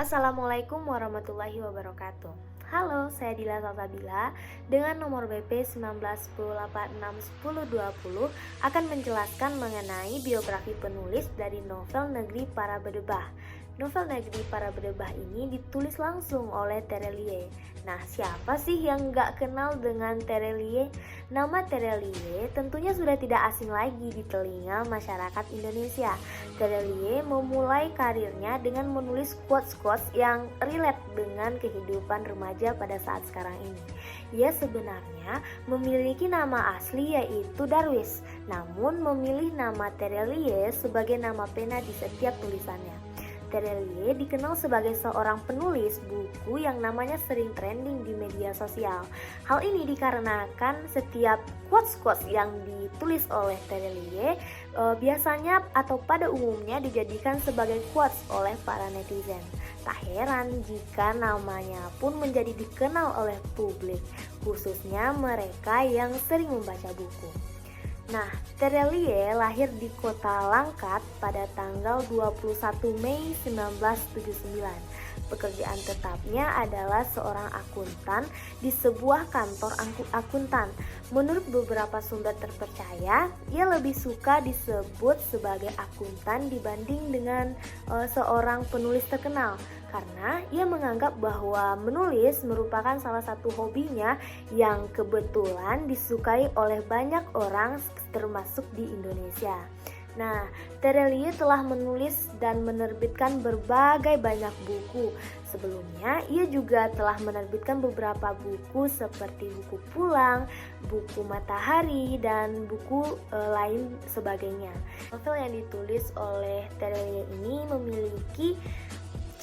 Assalamualaikum warahmatullahi wabarakatuh. Halo, saya Dila Salsabila dengan nomor BP 1910861020 akan menjelaskan mengenai biografi penulis dari novel Negeri Para Berdebah. Novel Negeri Para Berdebah ini ditulis langsung oleh Terelie. Nah, siapa sih yang gak kenal dengan Terelie? Nama Terelie tentunya sudah tidak asing lagi di telinga masyarakat Indonesia. Terelie memulai karirnya dengan menulis quotes-quotes yang relate dengan kehidupan remaja pada saat sekarang ini. Ia sebenarnya memiliki nama asli yaitu Darwis, namun memilih nama Terelie sebagai nama pena di setiap tulisannya. Terelie dikenal sebagai seorang penulis buku yang namanya sering trending di media sosial. Hal ini dikarenakan setiap quotes-quotes yang ditulis oleh Terelie biasanya atau pada umumnya dijadikan sebagai quotes oleh para netizen. Tak heran jika namanya pun menjadi dikenal oleh publik, khususnya mereka yang sering membaca buku. Nah, Terelie lahir di kota Langkat pada tanggal 21 Mei 1979. Pekerjaan tetapnya adalah seorang akuntan di sebuah kantor akuntan. Menurut beberapa sumber terpercaya, ia lebih suka disebut sebagai akuntan dibanding dengan seorang penulis terkenal, karena ia menganggap bahwa menulis merupakan salah satu hobinya yang kebetulan disukai oleh banyak orang termasuk di Indonesia. Nah, Terelie telah menulis dan menerbitkan berbagai banyak buku. Sebelumnya, ia juga telah menerbitkan beberapa buku seperti buku Pulang, buku Matahari, dan buku lain sebagainya. Novel yang ditulis oleh Terelie ini memiliki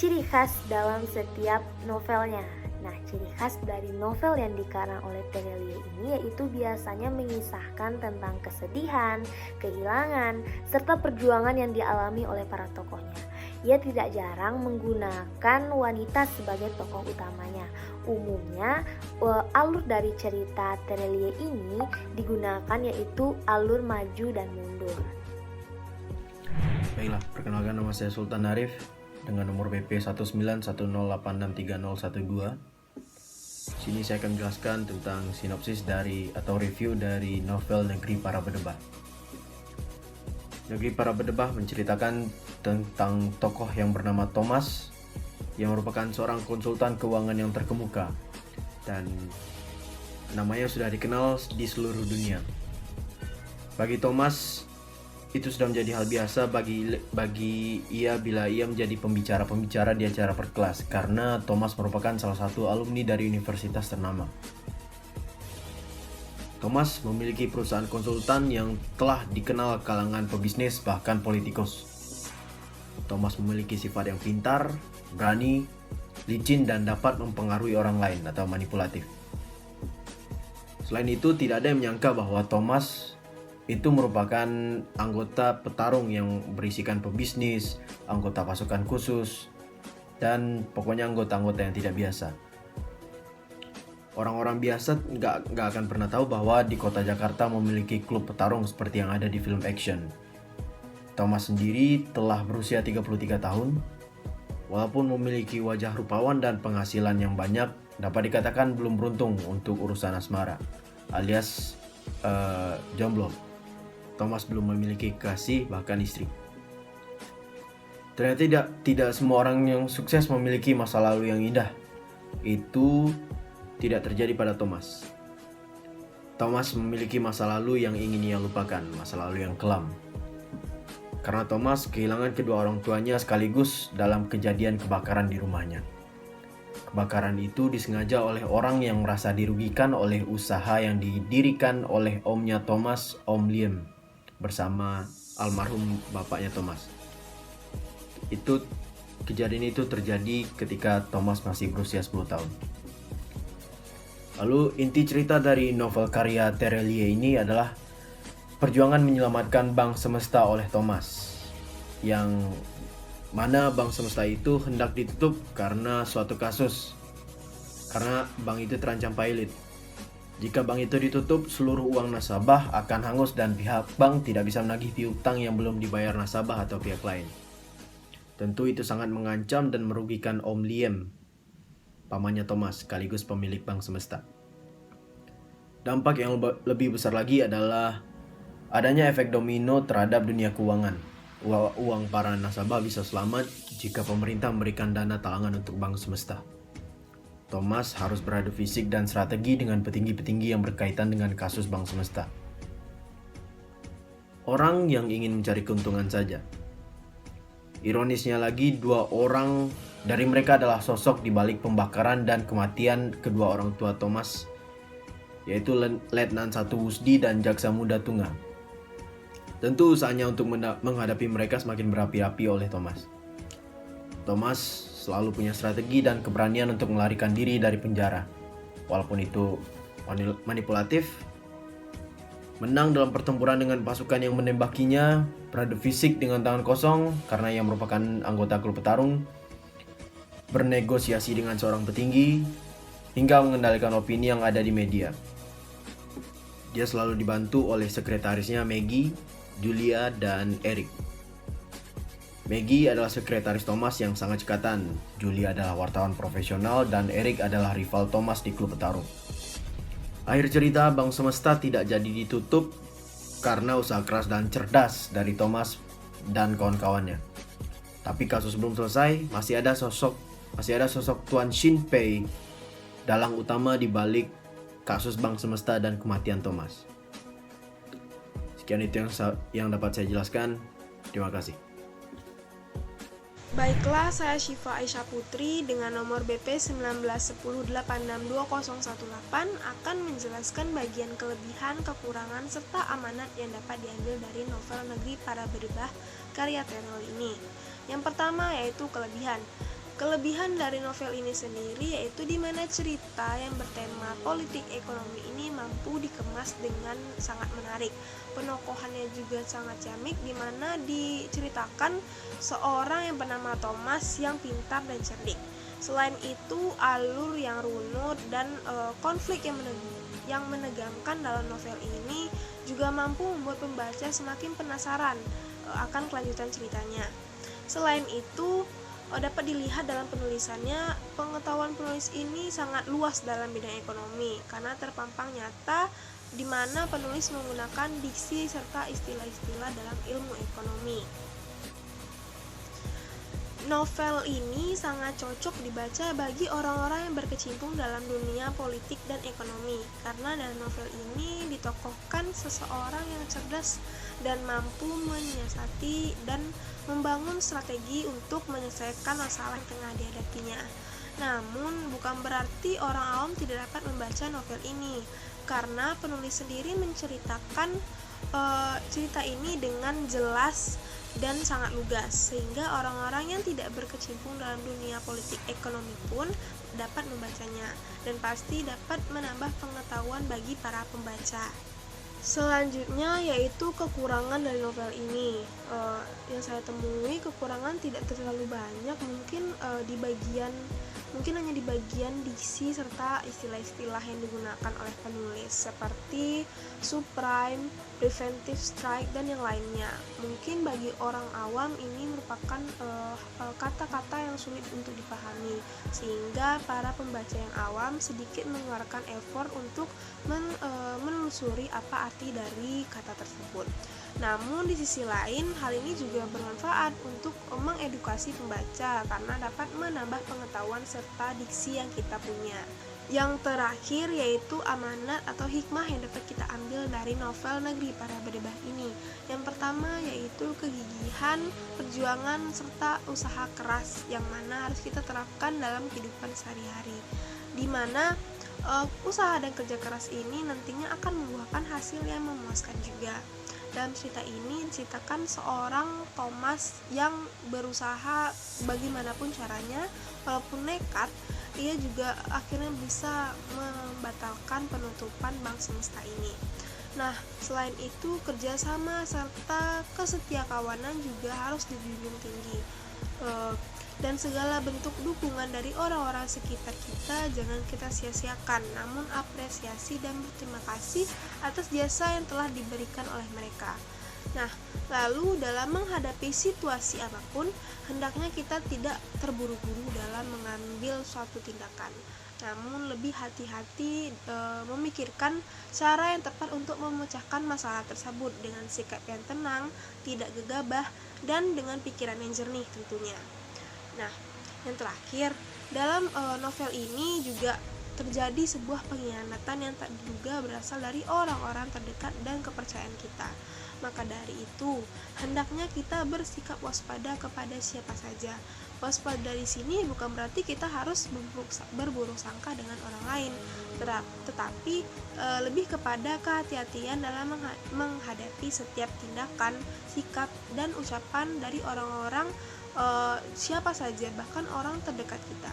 ciri khas dalam setiap novelnya. Nah, ciri khas dari novel yang dikarang oleh Terelie ini yaitu biasanya mengisahkan tentang kesedihan, kehilangan, serta perjuangan yang dialami oleh para tokohnya. Ia tidak jarang menggunakan wanita sebagai tokoh utamanya. Umumnya, alur dari cerita Terelie ini digunakan yaitu alur maju dan mundur. Baiklah, perkenalkan nama saya Sultan Arif dengan nomor BP 1910863012. Sini saya akan menjelaskan tentang sinopsis dari atau review dari novel Negeri Para Berdebah. Negeri Para Berdebah menceritakan tentang tokoh yang bernama Thomas yang merupakan seorang konsultan keuangan yang terkemuka dan namanya sudah dikenal di seluruh dunia. Bagi Thomas, itu sudah menjadi hal biasa bagi ia bila ia menjadi pembicara di acara berkelas, karena Thomas merupakan salah satu alumni dari universitas ternama. Thomas memiliki perusahaan konsultan yang telah dikenal kalangan pebisnis bahkan politikus. Thomas memiliki sifat yang pintar, berani, licin, dan dapat mempengaruhi orang lain atau manipulatif. Selain itu, tidak ada yang menyangka bahwa Thomas itu merupakan anggota petarung yang berisikan pebisnis, anggota pasukan khusus, dan pokoknya anggota-anggota yang tidak biasa. Orang-orang biasa nggak akan pernah tahu bahwa di kota Jakarta memiliki klub petarung seperti yang ada di film action. Thomas sendiri telah berusia 33 tahun. Walaupun memiliki wajah rupawan dan penghasilan yang banyak, dapat dikatakan belum beruntung untuk urusan asmara, alias jomblo. Thomas belum memiliki kekasih, bahkan istri. Ternyata tidak semua orang yang sukses memiliki masa lalu yang indah. Itu tidak terjadi pada Thomas. Thomas memiliki masa lalu yang ingin ia lupakan, masa lalu yang kelam. Karena Thomas kehilangan kedua orang tuanya sekaligus dalam kejadian kebakaran di rumahnya. Kebakaran itu disengaja oleh orang yang merasa dirugikan oleh usaha yang didirikan oleh omnya Thomas, Om Liam, bersama almarhum bapaknya Thomas. Kejadian itu terjadi ketika Thomas masih berusia 10 tahun. Lalu inti cerita dari novel karya Terelie ini adalah perjuangan menyelamatkan bank semesta oleh Thomas, yang mana bank semesta itu hendak ditutup karena suatu kasus, karena bank itu terancam pailit. Jika bank itu ditutup, seluruh uang nasabah akan hangus dan pihak bank tidak bisa menagih piutang yang belum dibayar nasabah atau pihak lain. Tentu itu sangat mengancam dan merugikan Om Liem, pamannya Thomas, sekaligus pemilik bank semesta. Dampak yang lebih besar lagi adalah adanya efek domino terhadap dunia keuangan. Uang para nasabah bisa selamat jika pemerintah memberikan dana talangan untuk bank semesta. Thomas harus beradu fisik dan strategi dengan petinggi-petinggi yang berkaitan dengan kasus bank semesta. Orang yang ingin mencari keuntungan saja. Ironisnya lagi, 2 orang dari mereka adalah sosok di balik pembakaran dan kematian kedua orang tua Thomas, yaitu Letnan 1 Wusdi dan Jaksa Muda Tunggal. Tentu usahanya untuk menghadapi mereka semakin berapi-api oleh Thomas. Thomas selalu punya strategi dan keberanian untuk melarikan diri dari penjara. Walaupun itu manipulatif, menang dalam pertempuran dengan pasukan yang menembakinya, beradu fisik dengan tangan kosong karena ia merupakan anggota klub petarung, bernegosiasi dengan seorang petinggi, hingga mengendalikan opini yang ada di media. Dia selalu dibantu oleh sekretarisnya Maggie, Julia, dan Eric. Maggie adalah sekretaris Thomas yang sangat cekatan, Julia adalah wartawan profesional, dan Eric adalah rival Thomas di klub petarung. Akhir cerita, bank semesta tidak jadi ditutup karena usaha keras dan cerdas dari Thomas dan kawan-kawannya. Tapi kasus belum selesai, masih ada sosok Tuan Shin Pei, dalang utama di balik kasus bank semesta dan kematian Thomas. Sekian itu yang dapat saya jelaskan. Terima kasih. Baiklah, saya Syifa Aisyah Putri dengan nomor BP 1910862018 akan menjelaskan bagian kelebihan, kekurangan, serta amanat yang dapat diambil dari novel Negeri Para Berdebah karya Terel ini. Yang pertama yaitu kelebihan. Kelebihan dari novel ini sendiri yaitu di mana cerita yang bertema politik ekonomi ini mampu dikemas dengan sangat menarik. Penokohannya juga sangat ciamik, di mana diceritakan seorang yang bernama Thomas yang pintar dan cerdik. Selain itu, alur yang runut dan konflik yang menegangkan dalam novel ini juga mampu membuat pembaca semakin penasaran akan kelanjutan ceritanya. Selain itu, dapat dilihat dalam penulisannya, pengetahuan penulis ini sangat luas dalam bidang ekonomi karena terpampang nyata di mana penulis menggunakan diksi serta istilah-istilah dalam ilmu ekonomi. Novel ini sangat cocok dibaca bagi orang-orang yang berkecimpung dalam dunia politik dan ekonomi, karena dalam novel ini ditokohkan seseorang yang cerdas dan mampu menyiasati dan membangun strategi untuk menyelesaikan masalah yang tengah dihadapinya. Namun, bukan berarti orang awam tidak dapat membaca novel ini, karena penulis sendiri menceritakan cerita ini dengan jelas dan sangat lugas, sehingga orang-orang yang tidak berkecimpung dalam dunia politik ekonomi pun dapat membacanya dan pasti dapat menambah pengetahuan bagi para pembaca. Selanjutnya yaitu kekurangan dari novel ini. Yang saya temui kekurangan tidak terlalu banyak, mungkin hanya di bagian diksi serta istilah-istilah yang digunakan oleh penulis seperti subprime, preventive strike, dan yang lainnya. Mungkin bagi orang awam ini merupakan kata-kata yang sulit untuk dipahami, sehingga para pembaca yang awam sedikit mengeluarkan effort untuk menelusuri apa arti dari kata tersebut. Namun di sisi lain, hal ini juga bermanfaat untuk mengedukasi pembaca karena dapat menambah pengetahuan serta diksi yang kita punya. Yang terakhir yaitu amanat atau hikmah yang dapat kita ambil dari novel Negeri Para Berdebah ini. Yang pertama yaitu kegigihan, perjuangan, serta usaha keras yang mana harus kita terapkan dalam kehidupan sehari-hari, di mana usaha dan kerja keras ini nantinya akan membuahkan hasil yang memuaskan juga. Dalam cerita ini diceritakan seorang Thomas yang berusaha bagaimanapun caranya, walaupun nekat, ia juga akhirnya bisa membatalkan penutupan bank semesta ini. Nah, selain itu kerjasama serta kesetiakawanan juga harus dijunjung tinggi. Dan segala bentuk dukungan dari orang-orang sekitar kita jangan kita sia-siakan, namun apresiasi dan berterima kasih atas jasa yang telah diberikan oleh mereka. Nah, lalu dalam menghadapi situasi apapun, hendaknya kita tidak terburu-buru dalam mengambil suatu tindakan, namun lebih hati-hati memikirkan cara yang tepat untuk memecahkan masalah tersebut dengan sikap yang tenang, tidak gegabah, dan dengan pikiran yang jernih tentunya. Nah, yang terakhir, dalam novel ini juga terjadi sebuah pengkhianatan yang tak diduga berasal dari orang-orang terdekat dan kepercayaan kita. Maka dari itu, hendaknya kita bersikap waspada kepada siapa saja. Waspada di sini bukan berarti kita harus berburuk sangka dengan orang lain, tetapi lebih kepada kehati-hatian dalam menghadapi setiap tindakan, sikap, dan ucapan dari orang-orang siapa saja, bahkan orang terdekat kita.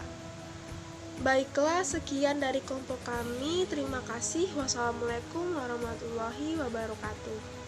Baiklah, sekian dari kelompok kami. Terima kasih. Wassalamualaikum warahmatullahi wabarakatuh.